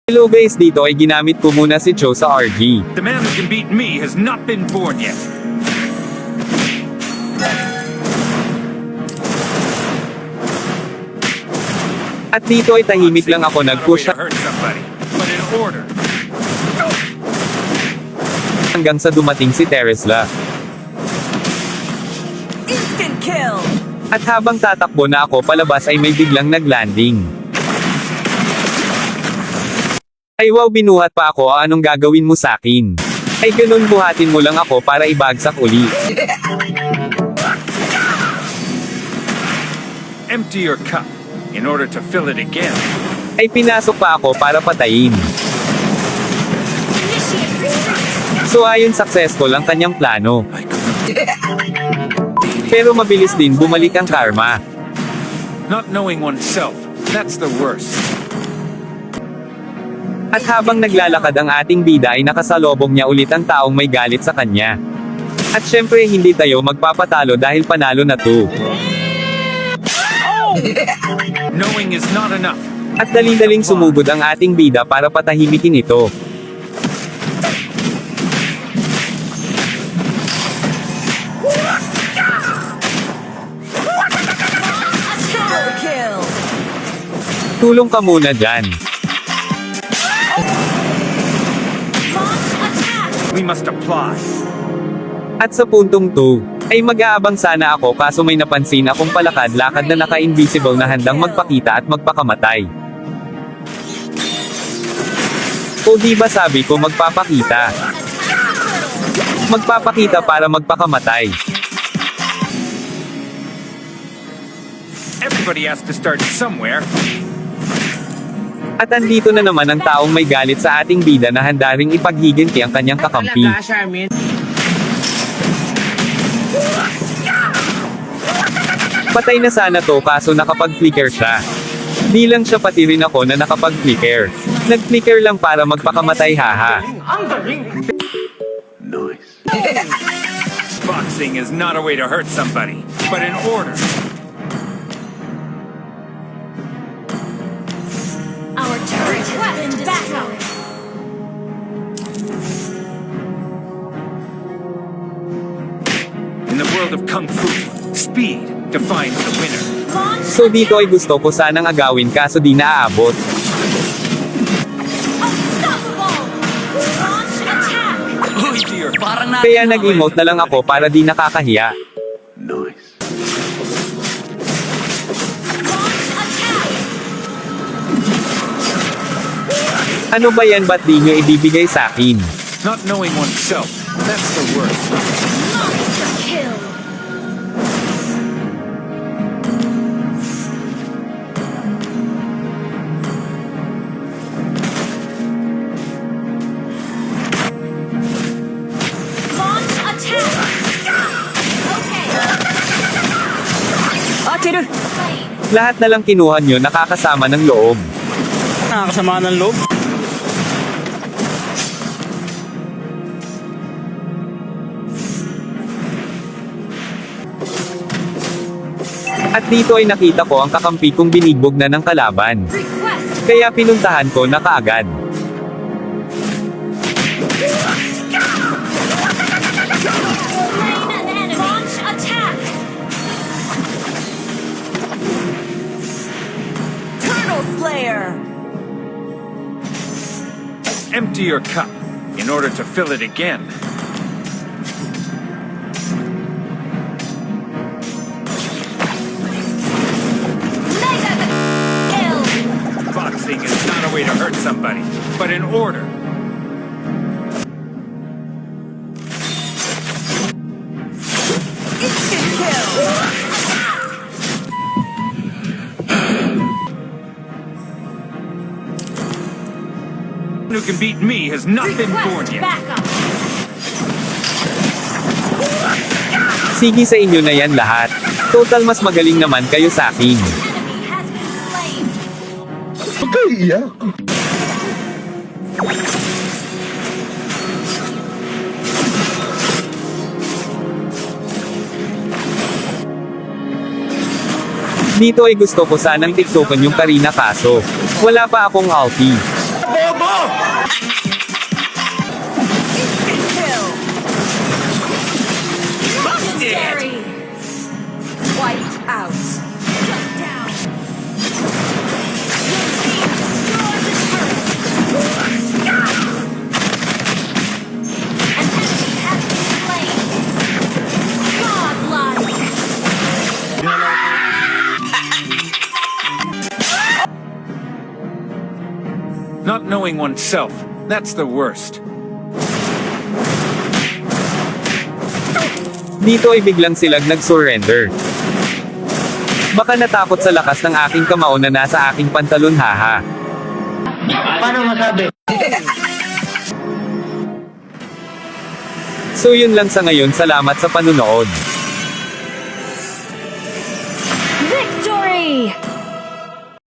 Hello guys, dito ay ginamit ko muna si Joe sa RG. The man who can beat me has not been born yet. At dito ay tahimik lang ako nag-push Not a way to hurt somebody, but in order. hanggang sa dumating si Teresla. Instant kill! At habang tatakbo na ako palabas ay may biglang naglanding. Ay wow, binuhat pa ako, anong gagawin mo sakin? Ay ganun, buhatin mo lang ako para ibagsak uli. Empty your cup in order to fill it again. Ay pinasok pa ako para patayin. So ayun, successful ang kanyang plano. Pero mabilis din bumalik ang karma. Not knowing oneself, that's the worst. At habang naglalakad ang ating bida ay nakasalubong niya ulit ang taong may galit sa kanya. At syempre hindi tayo magpapatalo dahil panalo na to. Knowing is not enough. At dali-daling sumugod ang ating bida para patahimikin ito. Triple kill! Tulong ka muna dyan. We must apply. At sa puntong 2, ay mag-aabang sana ako kaso may napansin akong palakad-lakad na naka-invisible na handang magpakita at magpakamatay. O di ba sabi ko magpapakita? Magpapakita para magpakamatay. Everybody has to start somewhere. At andito na naman ang taong may galit sa ating bida na handa ring ipaghiginti ang kanyang kakampi. Patay na sana to kaso nakapag-flicker siya. Di lang siya, pati rin ako na nakapag-flicker. Nag-flicker lang para magpakamatay, haha. Boxing is not a way to hurt somebody, but in order. Our turret has been destroyed. In the world of Kung Fu, speed defines the winner. Launch So dito ay gusto ko sanang agawin kaso di naaabot. unstoppable! Launch attack! Uy, dear. Kaya nag-emote na lang ako para di nakakahiya. Nice. Launch attack! Ano ba yan, ba't di nyo ibibigay sa akin? Not knowing oneself, that's the worst. Monster kill! Launch attack! Okay. Slain. Lahat na lang kinuha nyo nakakasama ng loob. Nakakasama ng loob. At dito ay nakita ko ang kakampi kong binigbog na ng kalaban. Request Kaya pinuntahan ko na kaagad. slain an enemy. Launch attack! Turtle Slayer! Empty your cup in order to fill it again. Mega kill! Boxing is not a way to hurt somebody, but in order. Instant kill! Who can beat me has not been born Request yet. backup! Sige sa inyo na yan lahat. Total mas magaling naman kayo sa akin. Enemy has been slain! Dito ay gusto ko sanang tiktokan yung Karina kaso wala pa akong ulti. Bobo! Not knowing oneself, that's the worst. Dito ay biglang silang nag-surrender. Baka natakot sa lakas ng aking kamao na nasa aking pantalon, haha. Paano masabi? So yun lang sa ngayon, salamat sa panunood.